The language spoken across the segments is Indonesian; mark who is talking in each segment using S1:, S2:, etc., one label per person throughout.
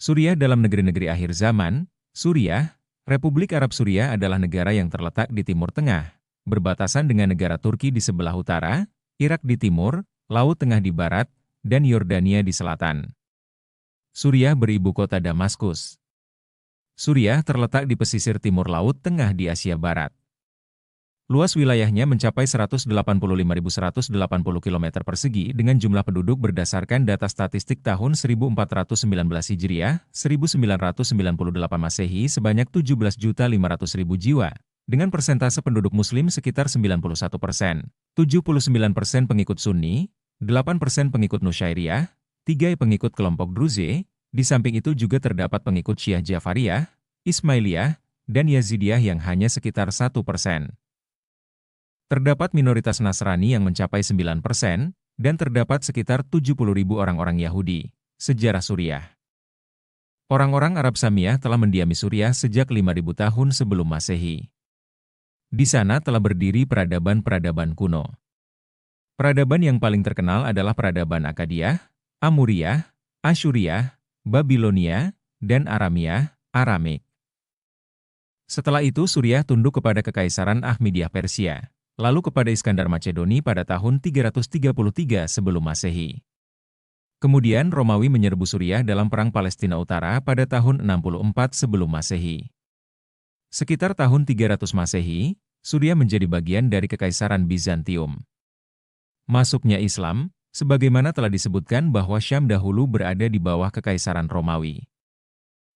S1: Suriah dalam negeri-negeri akhir zaman. Suriah, Republik Arab Suriah adalah negara yang terletak di Timur Tengah, berbatasan dengan negara Turki di sebelah utara, Irak di timur, Laut Tengah di barat, dan Yordania di selatan. Suriah beribu kota Damaskus. Suriah terletak di pesisir timur Laut Tengah di Asia Barat. Luas wilayahnya mencapai 185.180 km persegi dengan jumlah penduduk berdasarkan data statistik tahun 1419 Hijriah, 1998 Masehi sebanyak 17.500.000 jiwa, dengan persentase penduduk Muslim sekitar 91%, 79% pengikut Sunni, 8% pengikut Nusyairiyah, 3% pengikut kelompok Druze, di samping itu juga terdapat pengikut Syiah Jafariyah, Ismailiyah, dan Yazidiyah yang hanya sekitar 1%. Terdapat minoritas Nasrani yang mencapai 9%, dan terdapat sekitar 70.000 orang-orang Yahudi. Sejarah Suriah. Orang-orang Arab Samiyah telah mendiami Suriah sejak 5.000 tahun sebelum Masehi. Di sana telah berdiri peradaban-peradaban kuno. Peradaban yang paling terkenal adalah peradaban Akkadiyah, Amuriyah, Asyuriyah, Babilonia, dan Aramiyah, Aramik. Setelah itu Suriah tunduk kepada Kekaisaran Ahmadiyah Persia, lalu kepada Iskandar Macedoni pada tahun 333 sebelum Masehi. Kemudian Romawi menyerbu Suriah dalam Perang Palestina Utara pada tahun 64 sebelum Masehi. Sekitar tahun 300 Masehi, Suriah menjadi bagian dari Kekaisaran Bizantium. Masuknya Islam, sebagaimana telah disebutkan bahwa Syam dahulu berada di bawah Kekaisaran Romawi.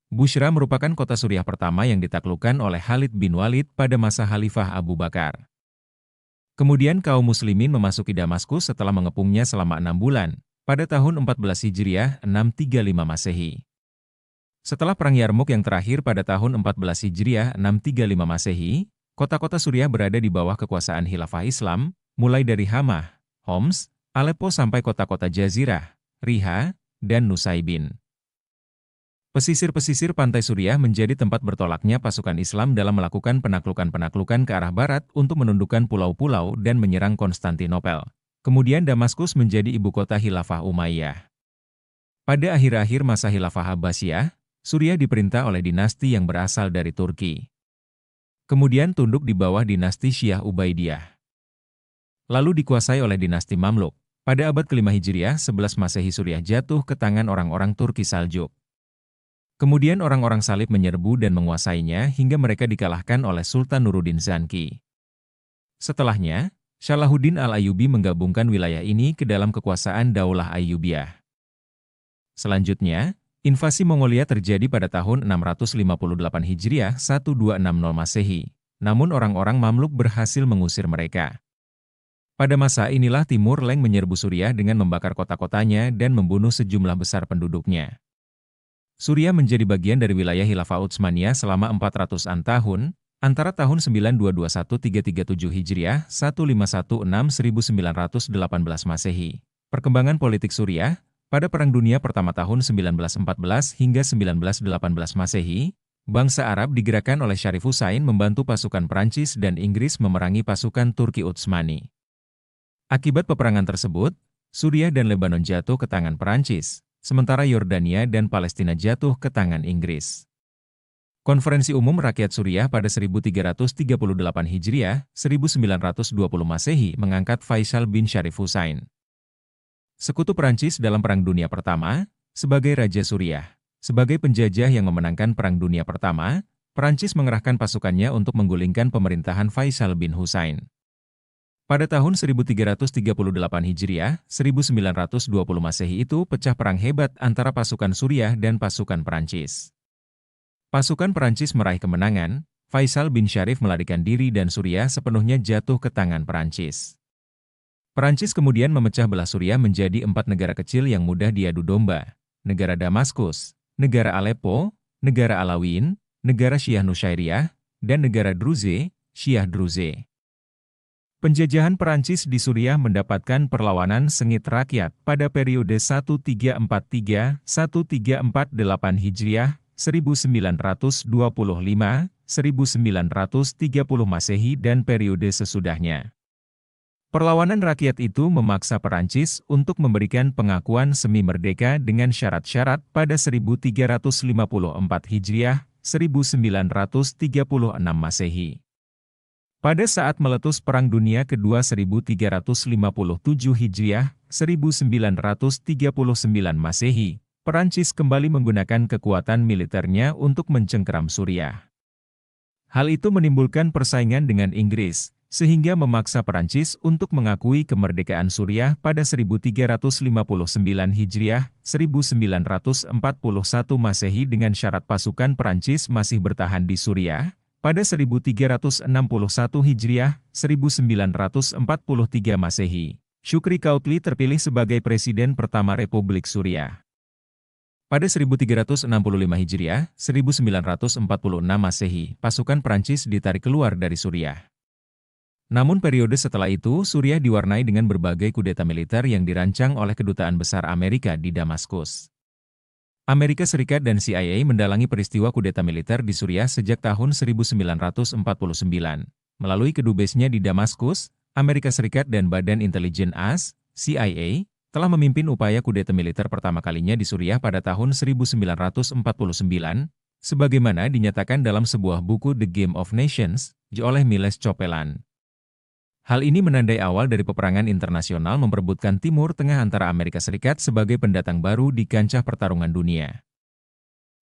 S1: Bushra merupakan kota Suriah pertama yang ditaklukkan oleh Khalid bin Walid pada masa Khalifah Abu Bakar. Kemudian kaum muslimin memasuki Damaskus setelah mengepungnya selama 6 bulan, pada tahun 14 Hijriah 635 Masehi. Setelah Perang Yarmuk yang terakhir pada tahun 14 Hijriah 635 Masehi, kota-kota Suriah berada di bawah kekuasaan Khilafah Islam, mulai dari Hamah, Homs, Aleppo sampai kota-kota Jazirah, Riha, dan Nusaybin. Pesisir-pesisir pantai Suriah menjadi tempat bertolaknya pasukan Islam dalam melakukan penaklukan-penaklukan ke arah barat untuk menundukkan pulau-pulau dan menyerang Konstantinopel. Kemudian Damaskus menjadi ibu kota Khilafah Umayyah. Pada akhir-akhir masa Khilafah Abbasiyah, Suriah diperintah oleh dinasti yang berasal dari Turki. Kemudian tunduk di bawah dinasti Syiah Ubaidiyah. Lalu dikuasai oleh dinasti Mamluk. Pada abad ke-5 Hijriah 11 Masehi Suriah jatuh ke tangan orang-orang Turki Saljuk. Kemudian orang-orang Salib menyerbu dan menguasainya hingga mereka dikalahkan oleh Sultan Nuruddin Zanki. Setelahnya, Salahuddin Al-Ayyubi menggabungkan wilayah ini ke dalam kekuasaan Daulah Ayyubiyah. Selanjutnya, invasi Mongolia terjadi pada tahun 658 Hijriah 1260 Masehi, namun orang-orang Mamluk berhasil mengusir mereka. Pada masa inilah Timur Leng menyerbu Suriah dengan membakar kota-kotanya dan membunuh sejumlah besar penduduknya. Suriah menjadi bagian dari wilayah Khilafah Utsmaniyah selama 400-an tahun, antara tahun 9221-337 Hijriah 1516-1918 Masehi. Perkembangan politik Suriah, pada Perang Dunia Pertama tahun 1914 hingga 1918 Masehi, bangsa Arab digerakkan oleh Syarif Hussain membantu pasukan Perancis dan Inggris memerangi pasukan Turki Utsmani. Akibat peperangan tersebut, Suriah dan Lebanon jatuh ke tangan Perancis, sementara Yordania dan Palestina jatuh ke tangan Inggris. Konferensi Umum Rakyat Suriah pada 1338 Hijriah, 1920 Masehi mengangkat Faisal bin Syarif Hussain, sekutu Perancis dalam Perang Dunia Pertama, sebagai Raja Suriah. Sebagai penjajah yang memenangkan Perang Dunia Pertama, Perancis mengerahkan pasukannya untuk menggulingkan pemerintahan Faisal bin Hussain. Pada tahun 1338 Hijriah, 1920 Masehi itu pecah perang hebat antara pasukan Suriah dan pasukan Perancis. Pasukan Perancis meraih kemenangan, Faisal bin Syarif melarikan diri dan Suriah sepenuhnya jatuh ke tangan Perancis. Perancis kemudian memecah belah Suriah menjadi 4 negara kecil yang mudah diadu domba: negara Damaskus, negara Aleppo, negara Alawin, negara Syiah Nusyairiyah, dan negara Druze, Syiah Druze. Penjajahan Perancis di Suriah mendapatkan perlawanan sengit rakyat pada periode 1343-1348 Hijriah, 1925-1930 Masehi dan periode sesudahnya. Perlawanan rakyat itu memaksa Perancis untuk memberikan pengakuan semi-merdeka dengan syarat-syarat pada 1354 Hijriah, 1936 Masehi. Pada saat meletus Perang Dunia Kedua 1357 Hijriah, 1939 Masehi, Perancis kembali menggunakan kekuatan militernya untuk mencengkeram Suriah. Hal itu menimbulkan persaingan dengan Inggris, sehingga memaksa Perancis untuk mengakui kemerdekaan Suriah pada 1359 Hijriah, 1941 Masehi dengan syarat pasukan Perancis masih bertahan di Suriah. Pada 1361 Hijriah, 1943 Masehi, Shukri Koutli terpilih sebagai Presiden pertama Republik Suriah. Pada 1365 Hijriah, 1946 Masehi, pasukan Perancis ditarik keluar dari Suriah. Namun periode setelah itu, Suriah diwarnai dengan berbagai kudeta militer yang dirancang oleh Kedutaan Besar Amerika di Damaskus. Amerika Serikat dan CIA mendalangi peristiwa kudeta militer di Suriah sejak tahun 1949. Melalui kedubesnya di Damaskus, Amerika Serikat dan Badan Intelijen AS, CIA, telah memimpin upaya kudeta militer pertama kalinya di Suriah pada tahun 1949, sebagaimana dinyatakan dalam sebuah buku The Game of Nations, oleh Miles Copeland. Hal ini menandai awal dari peperangan internasional memperebutkan Timur Tengah antara Amerika Serikat sebagai pendatang baru di kancah pertarungan dunia.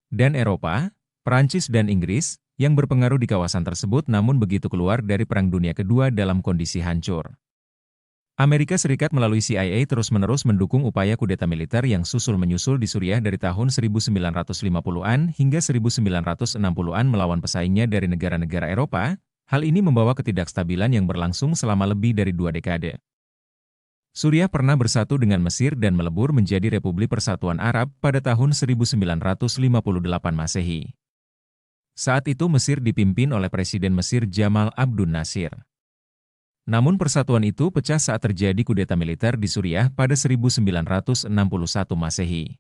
S1: Dan Eropa, Perancis dan Inggris, yang berpengaruh di kawasan tersebut namun begitu keluar dari Perang Dunia Kedua dalam kondisi hancur. Amerika Serikat melalui CIA terus-menerus mendukung upaya kudeta militer yang susul-menyusul di Suriah dari tahun 1950-an hingga 1960-an melawan pesaingnya dari negara-negara Eropa. Hal ini membawa ketidakstabilan yang berlangsung selama lebih dari 2 dekade. Suriah pernah bersatu dengan Mesir dan melebur menjadi Republik Persatuan Arab pada tahun 1958 Masehi. Saat itu Mesir dipimpin oleh Presiden Mesir Jamal Abdul Nasir. Namun persatuan itu pecah saat terjadi kudeta militer di Suriah pada 1961 Masehi.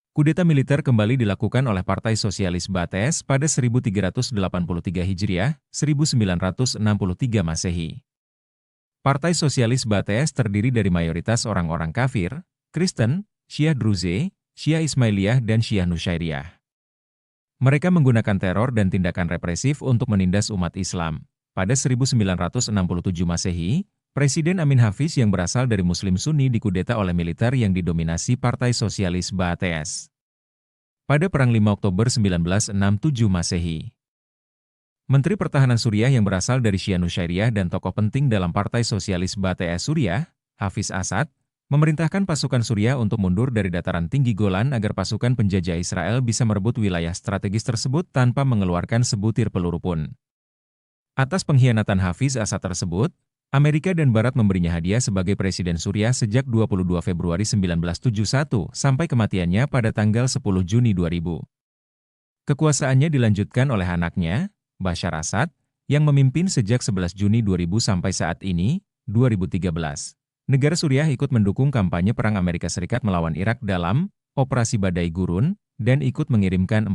S1: Kudeta militer kembali dilakukan oleh Partai Sosialis Ba'ath pada 1383 Hijriah, 1963 Masehi. Partai Sosialis Ba'ath terdiri dari mayoritas orang-orang kafir, Kristen, Syiah Druze, Syiah Ismailiyah dan Syiah Nusyairiyah. Mereka menggunakan teror dan tindakan represif untuk menindas umat Islam. Pada 1967 Masehi, Presiden Amin Hafiz yang berasal dari Muslim Sunni dikudeta oleh militer yang didominasi Partai Sosialis Ba'ath. Pada Perang 5 Oktober 1967 Masehi, Menteri Pertahanan Suriah yang berasal dari Syiah Nusyairiyah dan tokoh penting dalam Partai Sosialis Ba'ath Suriah, Hafiz Assad, memerintahkan pasukan Suriah untuk mundur dari dataran tinggi Golan agar pasukan penjajah Israel bisa merebut wilayah strategis tersebut tanpa mengeluarkan sebutir peluru pun. Atas pengkhianatan Hafiz Assad tersebut, Amerika dan Barat memberinya hadiah sebagai Presiden Suriah sejak 22 Februari 1971 sampai kematiannya pada tanggal 10 Juni 2000. Kekuasaannya dilanjutkan oleh anaknya, Bashar Assad, yang memimpin sejak 11 Juni 2000 sampai saat ini, 2013. Negara Suriah ikut mendukung kampanye perang Amerika Serikat melawan Irak dalam Operasi Badai Gurun dan ikut mengirimkan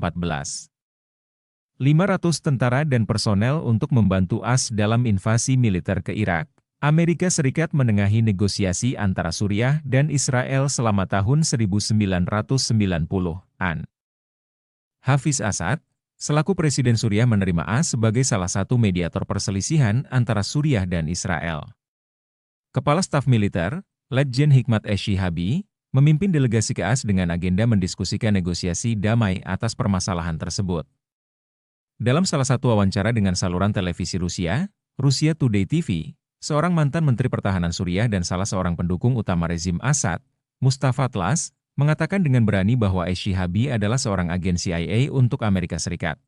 S1: 500 tentara dan personel untuk membantu AS dalam invasi militer ke Irak. Amerika Serikat menengahi negosiasi antara Suriah dan Israel selama tahun 1990-an. Hafiz Assad, selaku Presiden Suriah menerima AS sebagai salah satu mediator perselisihan antara Suriah dan Israel. Kepala Staf Militer, Letjen Hikmat Shihabi, memimpin delegasi ke AS dengan agenda mendiskusikan negosiasi damai atas permasalahan tersebut. Dalam salah satu wawancara dengan saluran televisi Rusia, Rusia Today TV, seorang mantan Menteri Pertahanan Suriah dan salah seorang pendukung utama rezim Assad, Mustafa Tlas, mengatakan dengan berani bahwa Shihabi adalah seorang agen CIA untuk Amerika Serikat.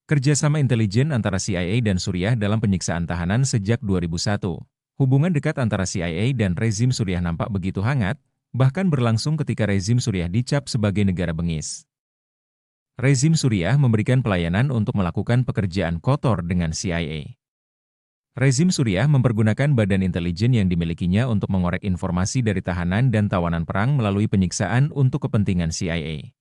S1: Kerjasama intelijen antara CIA dan Suriah dalam penyiksaan tahanan sejak 2001. Hubungan dekat antara CIA dan rezim Suriah nampak begitu hangat, bahkan berlangsung ketika rezim Suriah dicap sebagai negara bengis. Rezim Suriah memberikan pelayanan untuk melakukan pekerjaan kotor dengan CIA. Rezim Suriah mempergunakan badan intelijen yang dimilikinya untuk mengorek informasi dari tahanan dan tawanan perang melalui penyiksaan untuk kepentingan CIA.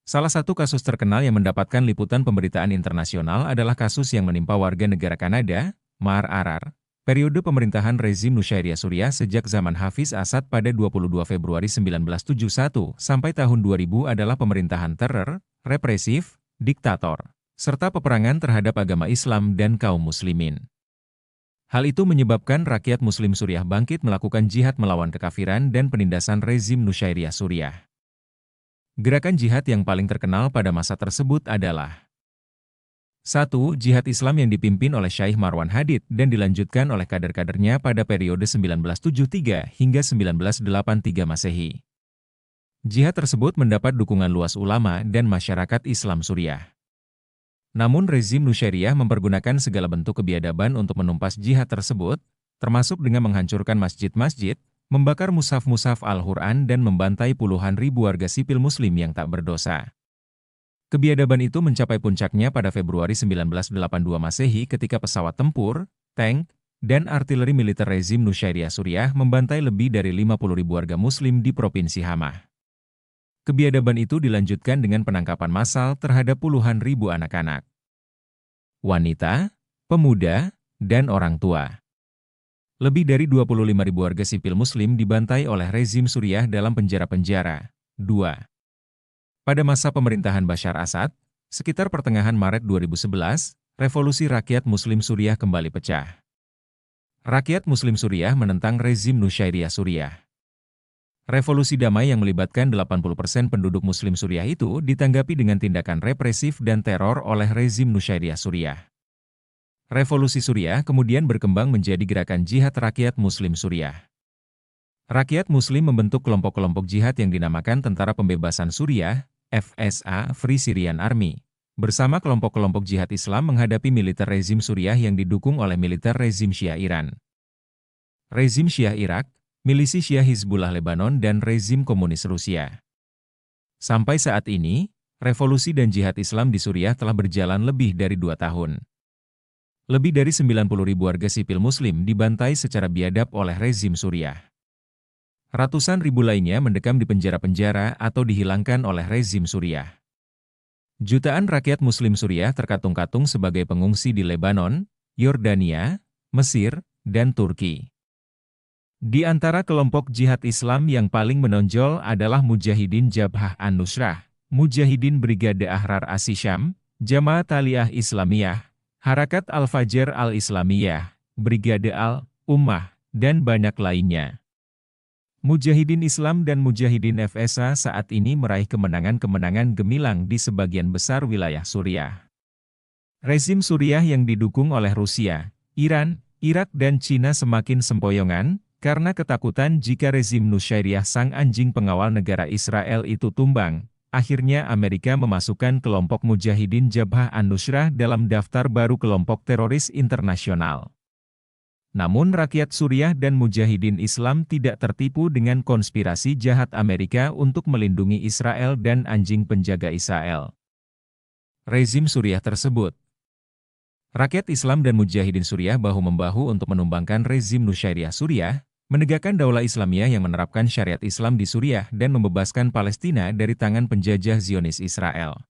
S1: Salah satu kasus terkenal yang mendapatkan liputan pemberitaan internasional adalah kasus yang menimpa warga negara Kanada, Mar Arar, Periode pemerintahan rezim Nusairyah Suriah sejak zaman Hafiz Asad pada 22 Februari 1971 sampai tahun 2000 adalah pemerintahan teror, represif, diktator, serta peperangan terhadap agama Islam dan kaum muslimin. Hal itu menyebabkan rakyat muslim Suriah bangkit melakukan jihad melawan kekafiran dan penindasan rezim Nusairyah Suriah. Gerakan jihad yang paling terkenal pada masa tersebut adalah 1. Jihad Islam yang dipimpin oleh Syaikh Marwan Hadid dan dilanjutkan oleh kader-kadernya pada periode 1973 hingga 1983 Masehi. Jihad tersebut mendapat dukungan luas ulama dan masyarakat Islam Suriah. Namun rezim Nusairyah mempergunakan segala bentuk kebiadaban untuk menumpas jihad tersebut, termasuk dengan menghancurkan masjid-masjid, membakar mushaf-mushaf Al-Quran dan membantai puluhan ribu warga sipil muslim yang tak berdosa. Kebiadaban itu mencapai puncaknya pada Februari 1982 Masehi ketika pesawat tempur, tank, dan artileri militer rezim Nusairyah Suriah membantai lebih dari 50.000 warga muslim di Provinsi Hama. Kebiadaban itu dilanjutkan dengan penangkapan massal terhadap puluhan ribu anak-anak, wanita, pemuda, dan orang tua. Lebih dari 25.000 warga sipil muslim dibantai oleh rezim Suriah dalam penjara-penjara. 2. Pada masa pemerintahan Bashar Assad, sekitar pertengahan Maret 2011, revolusi rakyat muslim Suriah kembali pecah. Rakyat muslim Suriah menentang rezim Nusairyah Suriah. Revolusi damai yang melibatkan 80% penduduk muslim Suriah itu ditanggapi dengan tindakan represif dan teror oleh rezim Nusairyah Suriah. Revolusi Suriah kemudian berkembang menjadi gerakan jihad rakyat muslim Suriah. Rakyat muslim membentuk kelompok-kelompok jihad yang dinamakan Tentara Pembebasan Suriah, FSA Free Syrian Army, bersama kelompok-kelompok jihad Islam menghadapi militer rezim Suriah yang didukung oleh militer rezim Syiah Iran, rezim Syiah Irak, milisi Syiah Hizbullah Lebanon dan rezim komunis Rusia. Sampai saat ini, revolusi dan jihad Islam di Suriah telah berjalan lebih dari 2 tahun. Lebih dari 90.000 warga sipil muslim dibantai secara biadab oleh rezim Suriah. Ratusan ribu lainnya mendekam di penjara-penjara atau dihilangkan oleh rezim Suriah. Jutaan rakyat muslim Suriah terkatung-katung sebagai pengungsi di Lebanon, Yordania, Mesir, dan Turki. Di antara kelompok jihad Islam yang paling menonjol adalah Mujahidin Jabhah An-Nusrah, Mujahidin Brigade Ahrar As-Syam, Jamaat Aliyah Islamiyah, Harakat Al-Fajr Al-Islamiyah, Brigade Al-Ummah, dan banyak lainnya. Mujahidin Islam dan Mujahidin FSA saat ini meraih kemenangan-kemenangan gemilang di sebagian besar wilayah Suriah. Rezim Suriah yang didukung oleh Rusia, Iran, Irak dan Cina semakin sempoyongan, karena ketakutan jika rezim Nusairyah sang anjing pengawal negara Israel itu tumbang. Akhirnya Amerika memasukkan kelompok Mujahidin Jabhah An-Nusrah dalam daftar baru kelompok teroris internasional. Namun rakyat Suriah dan Mujahidin Islam tidak tertipu dengan konspirasi jahat Amerika untuk melindungi Israel dan anjing penjaga Israel. Rezim Suriah tersebut. Rakyat Islam dan Mujahidin Suriah bahu-membahu untuk menumbangkan rezim Nusairyah Suriah, menegakkan daulah Islamiyah yang menerapkan syariat Islam di Suriah dan membebaskan Palestina dari tangan penjajah Zionis Israel.